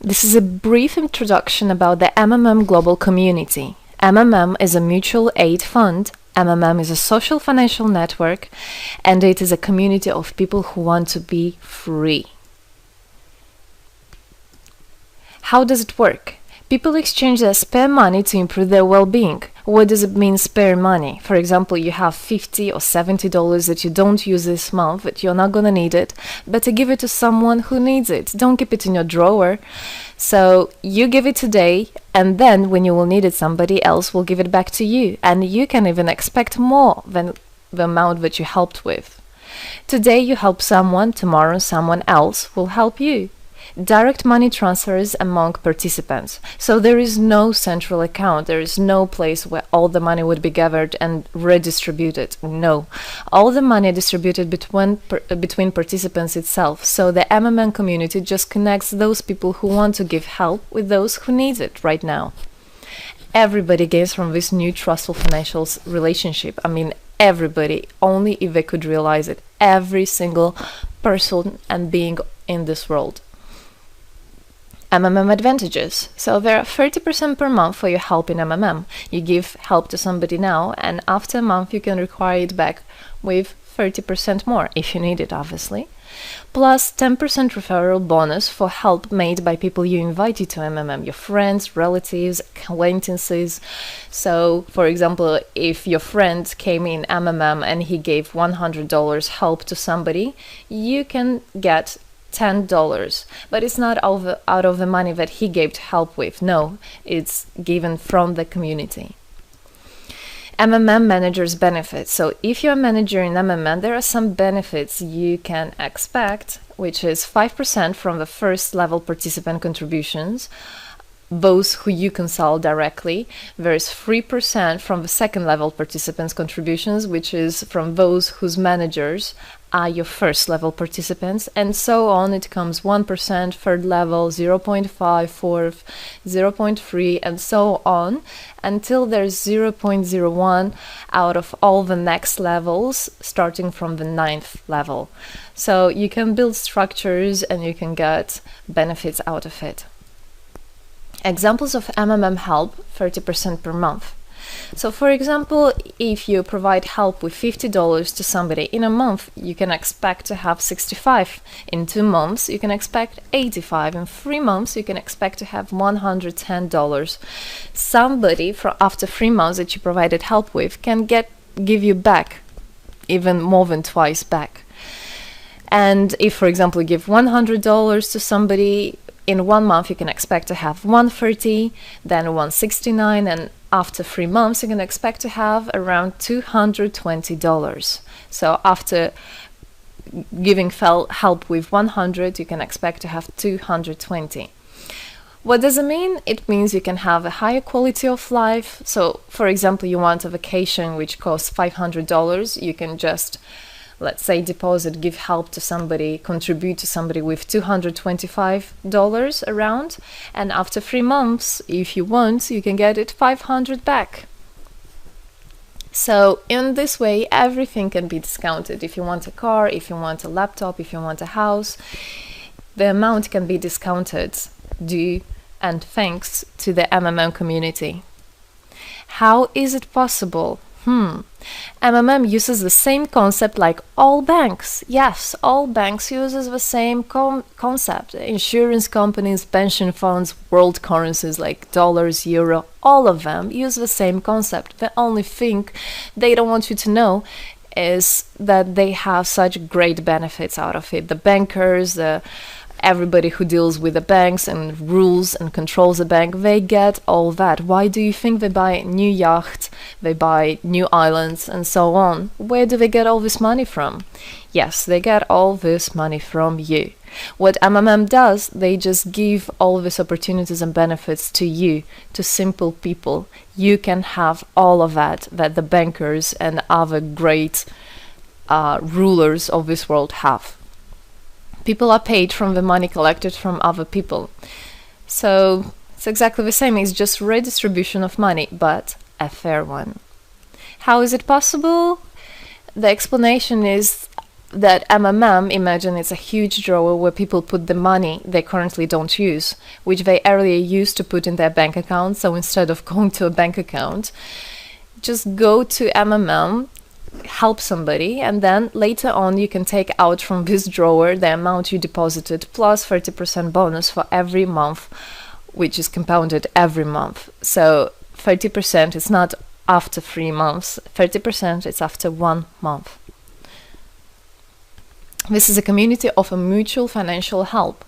This is a brief introduction about the MMM global community. MMM is a mutual aid fund. MMM is a social financial network, and it is a community of people who want to be free. How does it work? People exchange their spare money to improve their well-being. What does it mean, spare money? For example, you have $50 or $70 that you don't use this month, that you're not gonna need it, but to give it to someone who needs it. Don't keep it in your drawer. So you give it today, and then when you will need it, somebody else will give it back to you, and you can even expect more than the amount that you helped with. Today you help someone, tomorrow someone else will help you. Direct money transfers among participants. So there is no central account. There is no place where all the money would be gathered and redistributed. No. All the money distributed between participants itself. So the MMM community just connects those people who want to give help with those who need it right now. Everybody gains from this new trustful financial relationship. I mean, everybody, only if they could realize it. Every single person and being in this world. MMM advantages. So there are 30% per month for your help in MMM. You give help to somebody now, and after a month you can require it back with 30% more, if you need it, obviously. Plus 10% referral bonus for help made by people you invited to MMM, your friends, relatives, acquaintances. So, for example, if your friend came in MMM and he gave $100 help to somebody, you can get $10, but it's not out of the money that he gave help with. No, it's given from the community. MMM managers benefits. So if you're a manager in MMM, there are some benefits you can expect, which is 5% from the first level participant contributions, those who you consult directly. There's 3% from the second level participants contributions, which is from those whose managers are your first level participants, and so on. It comes 1%, third level, 0.5, fourth, 0.3, and so on, until there's 0.01 out of all the next levels, starting from the 9th level. So you can build structures and you can get benefits out of it. Examples of MMM help, 30% per month. So for example, if you provide help with $50 to somebody in a month, you can expect to have 65. In 2 months, you can expect 85. In 3 months, you can expect to have $110. Somebody after 3 months that you provided help with can give you back even more than twice back. And if, for example, you give $100 to somebody, in 1 month you can expect to have $130, then $169, and after 3 months you can expect to have around $220. So after giving help with 100, you can expect to have 220. What does it mean? It means you can have a higher quality of life. So for example, you want a vacation which costs $500, you can just, let's say, deposit, give help to somebody, contribute to somebody with $225 around, and after 3 months, if you want, you can get it $500 back. So in this way, everything can be discounted. If you want a car, if you want a laptop, if you want a house, the amount can be discounted due and thanks to the MMM community. How is it possible? MMM uses the same concept like all banks. Yes, all banks uses the same concept. Insurance companies, pension funds, world currencies like dollars, euro, all of them use the same concept. The only thing they don't want you to know is that they have such great benefits out of it. The bankers, everybody who deals with the banks and rules and controls the bank, they get all that. Why do you think they buy new yachts, they buy new islands, and so on? Where do they get all this money from? Yes, they get all this money from you. What MMM does, they just give all these opportunities and benefits to you, to simple people. You can have all of that the bankers and other great rulers of this world have. People are paid from the money collected from other people. So it's exactly the same. It's just redistribution of money, but a fair one. How is it possible? The explanation is that MMM, imagine it's a huge drawer where people put the money they currently don't use, which they earlier used to put in their bank account. So instead of going to a bank account, just go to MMM, help somebody, and then later on you can take out from this drawer the amount you deposited plus 30% bonus for every month, which is compounded every month. So 30% is not after 3 months, 30% is after 1 month. This is a community of a mutual financial help.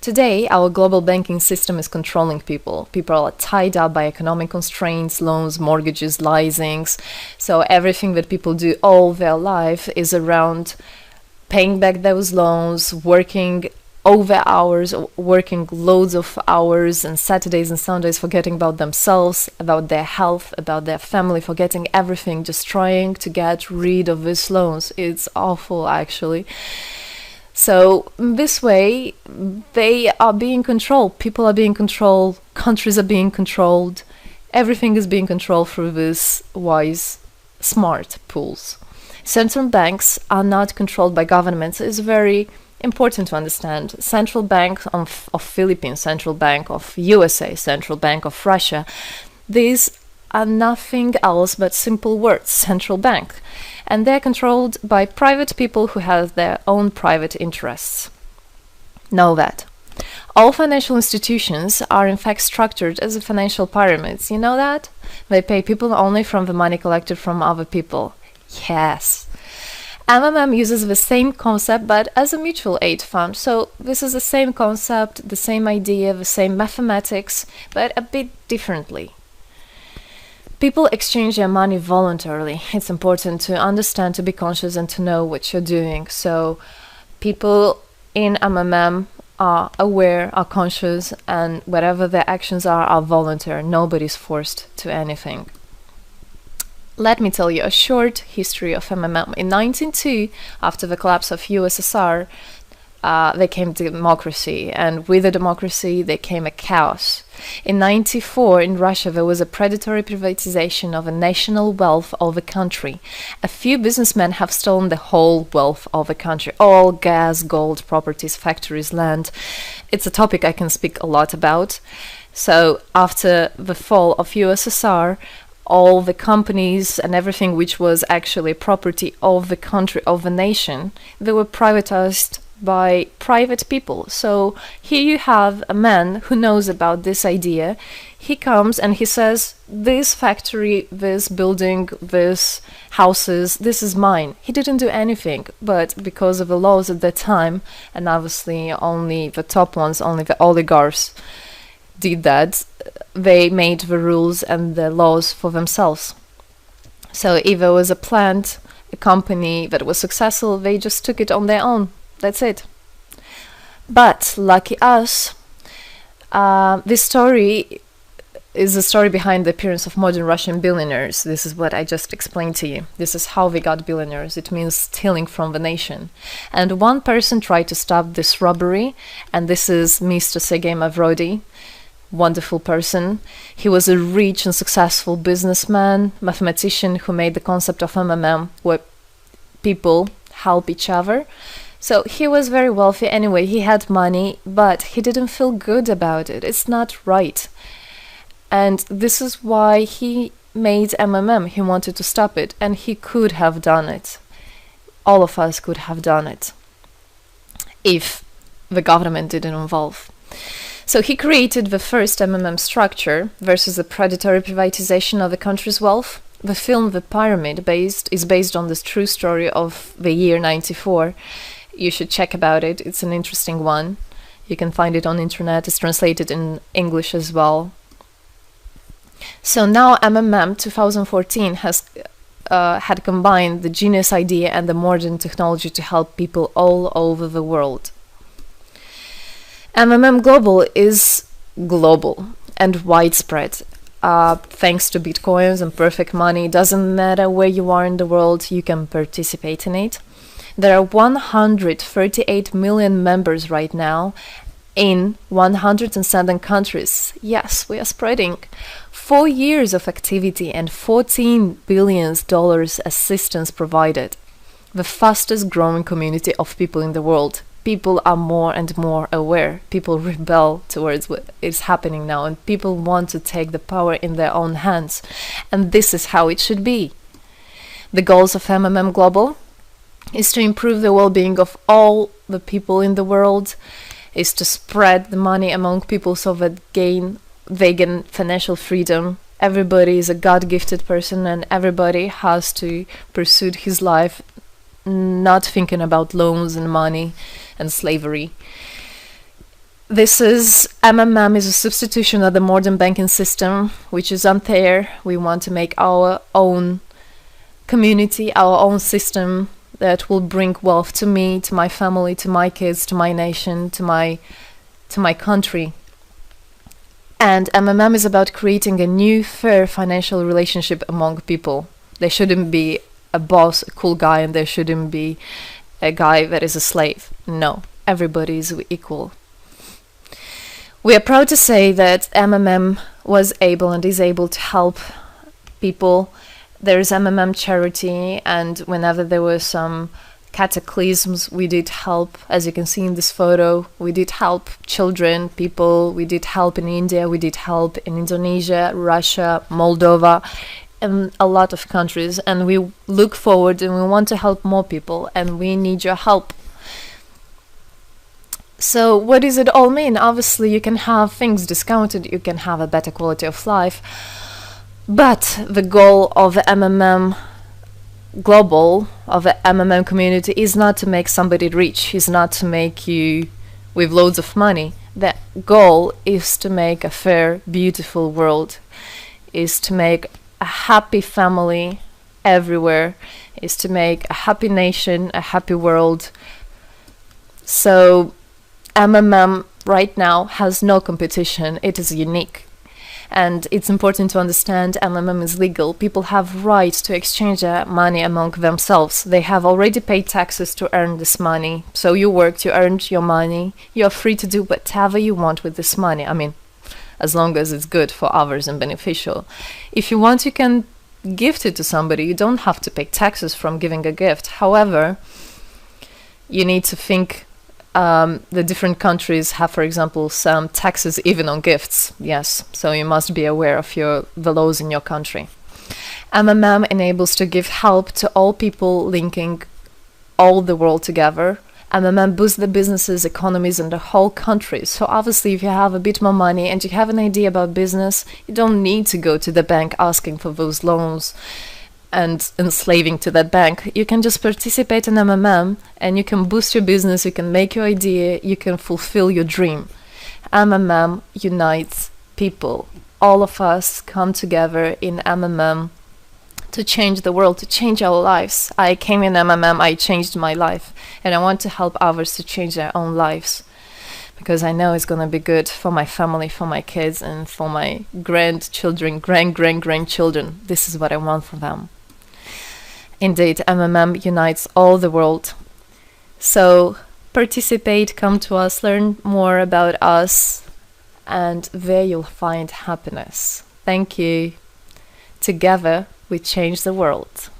Today, our global banking system is controlling people. People are tied up by economic constraints, loans, mortgages, leasings. So everything that people do all their life is around paying back those loans, working over hours, working loads of hours and Saturdays and Sundays, forgetting about themselves, about their health, about their family, forgetting everything, just trying to get rid of these loans. It's awful, actually. So this way, they are being controlled. People are being controlled. Countries are being controlled. Everything is being controlled through these wise, smart pools. Central banks are not controlled by governments. It's very important to understand. Central Bank of Philippines, Central Bank of USA, Central Bank of Russia. These are nothing else but simple words, central bank. And they're controlled by private people who have their own private interests. Know that. All financial institutions are in fact structured as a financial pyramids. You know that? They pay people only from the money collected from other people. Yes. MMM uses the same concept but as a mutual aid fund. So this is the same concept, the same idea, the same mathematics, but a bit differently. People exchange their money voluntarily. It's important to understand, to be conscious, and to know what you're doing. So people in MMM are aware, are conscious, and whatever their actions are voluntary. Nobody's forced to anything. Let me tell you a short history of MMM. In 1902, after the collapse of USSR, there came democracy, and with the democracy there came a chaos. In 1994, in Russia, there was a predatory privatization of a national wealth of the country. A few businessmen have stolen the whole wealth of the country, all gas, gold, properties, factories, land. It's a topic I can speak a lot about. So after the fall of USSR, all the companies and everything which was actually property of the country, of the nation, they were privatized by private people. So here you have a man who knows about this idea. He comes and he says, this factory, this building, this houses, this is mine. He didn't do anything, but because of the laws at that time, and obviously only the top ones, only the oligarchs did that, they made the rules and the laws for themselves. So if there was a plant, a company that was successful, they just took it on their own. That's it. But lucky us, this story is the story behind the appearance of modern Russian billionaires. This is what I just explained to you. This is how they got billionaires. It means stealing from the nation. And one person tried to stop this robbery, and this is Mr. Sergei Mavrodi. Wonderful person. He was a rich and successful businessman, mathematician who made the concept of MMM, where people help each other. So he was very wealthy anyway, he had money, but he didn't feel good about it. It's not right. And this is why he made MMM. He wanted to stop it, and he could have done it. All of us could have done it if the government didn't involve. So he created the first MMM structure versus the predatory privatization of the country's wealth. The film The Pyramid is based on this true story of the year 94. You should check about it. It's an interesting one. You can find it on the internet. It's translated in English as well. So now MMM 2014 has had combined the genius idea and the modern technology to help people all over the world. MMM Global is global and widespread. Thanks to Bitcoins and perfect money, doesn't matter where you are in the world, you can participate in it. There are 138 million members right now in 107 countries. Yes, we are spreading. 4 years of activity and $14 billion assistance provided. the fastest growing community of people in the world. People are more and more aware. People rebel towards what is happening now, and people want to take the power in their own hands. And this is how it should be. The goals of MMM Global is to improve the well-being of all the people in the world, is to spread the money among people so that they gain financial freedom. Everybody is a God-gifted person, and everybody has to pursue his life not thinking about loans and money and slavery. This is MMM is a substitution of the modern banking system, which is unfair. We want to make our own community, our own system that will bring wealth to me, to my family, to my kids, to my nation, to my country. And MMM is about creating a new, fair financial relationship among people. There shouldn't be a boss, a cool guy, and there shouldn't be a guy that is a slave. No, everybody is equal. We are proud to say that MMM was able and is able to help people. There is MMM charity, and whenever there were some cataclysms, we did help. As you can see in this photo, we did help children, people. We did help in India, we did help in Indonesia, Russia, Moldova, and a lot of countries. And we look forward and we want to help more people, and we need your help. So what does it all mean? Obviously, you can have things discounted, you can have a better quality of life, but the goal of the MMM Global, of the MMM community, is not to make somebody rich, is not to make you with loads of money. The goal is to make a fair, beautiful world, is to make a happy family everywhere, is to make a happy nation, a happy world. So MMM right now has no competition. It is unique. And it's important to understand MMM is legal. People have right to exchange their money among themselves. They have already paid taxes to earn this money. So you worked, you earned your money. You're free to do whatever you want with this money. I mean, as long as it's good for others and beneficial. If you want, you can gift it to somebody. You don't have to pay taxes from giving a gift. However, you need to think the different countries have, for example, some taxes even on gifts. Yes, so you must be aware of the laws in your country. MMM enables to give help to all people, linking all the world together. MMM boosts the businesses, economies, and the whole country. So obviously, if you have a bit more money and you have an idea about business, you don't need to go to the bank asking for those loans and enslaving to that bank. You can just participate in MMM and you can boost your business, you can make your idea, you can fulfill your dream. MMM unites people. All of us come together in MMM to change the world, to change our lives. I came in MMM, I changed my life, and I want to help others to change their own lives, because I know it's going to be good for my family, for my kids, and for my grandchildren, grandchildren. This is what I want for them. Indeed, MMM unites all the world. So participate, come to us, learn more about us, and there you'll find happiness. Thank you. Together, we change the world.